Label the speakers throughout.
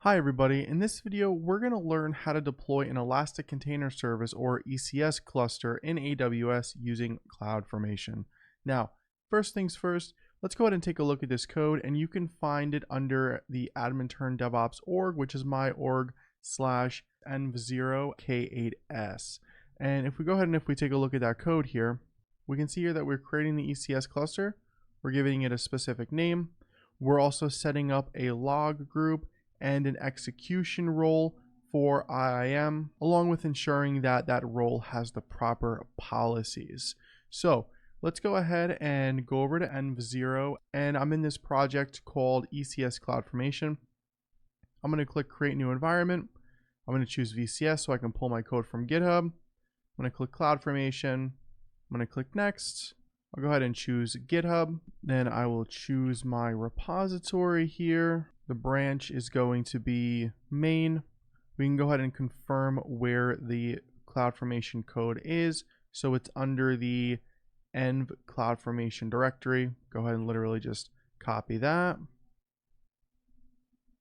Speaker 1: Hi everybody, in this video we're going to learn how to deploy an Elastic Container Service or ECS cluster in AWS using CloudFormation. Now, first things first, let's go ahead and take a look at this code, and you can find it under the admin turn DevOps org, which is my org /env0 k8s. And if we go ahead and if we take a look at that code here, we can see here that we're creating the ECS cluster. We're giving it a specific name. We're also setting up a log group and an execution role for IAM, along with ensuring that that role has the proper policies. So let's go ahead and go over to env0, and I'm in this project called ECS CloudFormation. I'm going to click Create New Environment. I'm going to choose VCS so I can pull my code from GitHub. I'm going to click CloudFormation. I'm going to click Next. I'll go ahead and choose GitHub. Then I will choose my repository here. The branch is going to be main. We can go ahead and confirm where the CloudFormation code is. So it's under the env CloudFormation directory. Go ahead and literally just copy that.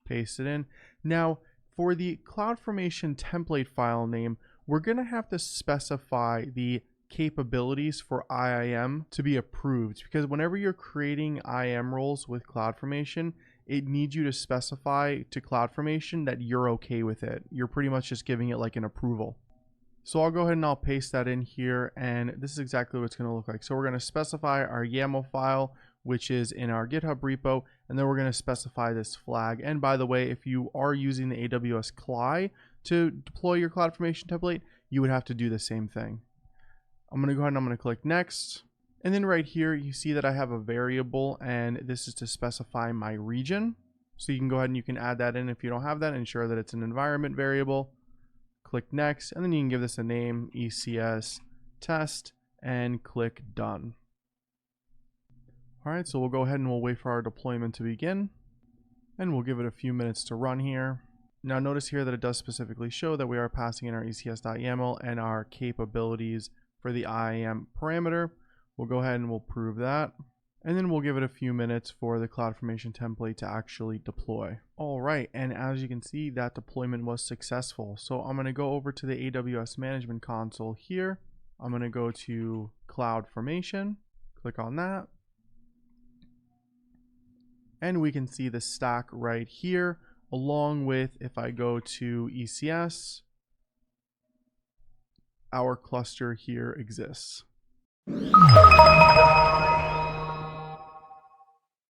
Speaker 1: Paste it in. Now, for the CloudFormation template file name, we're going to have to specify the capabilities for IAM to be approved, because whenever you're creating IAM roles with CloudFormation, it needs you to specify to CloudFormation that you're okay with it. You're pretty much just giving it like an approval. So I'll go ahead and I'll paste that in here, and this is exactly what it's going to look like. So we're going to specify our YAML file, which is in our GitHub repo, and then we're going to specify this flag. And by the way, if you are using the AWS CLI to deploy your CloudFormation template, you would have to do the same thing. I'm going to go ahead and I'm going to click Next. And then right here, you see that I have a variable, and this is to specify my region. So you can go ahead and you can add that in if you don't have that. Ensure that it's an environment variable. Click Next, and then you can give this a name, ECS test, and click Done. All right, so we'll go ahead and we'll wait for our deployment to begin, and we'll give it a few minutes to run here. Now notice here that it does specifically show that we are passing in our ECS.yaml and our capabilities for the IAM parameter. We'll go ahead and we'll prove that, and then we'll give it a few minutes for the CloudFormation template to actually deploy. All right, and as you can see, that deployment was successful. So I'm going to go over to the AWS Management Console here. I'm going to go to CloudFormation, click on that, and we can see the stack right here, along with, if I go to ECS, our cluster here exists.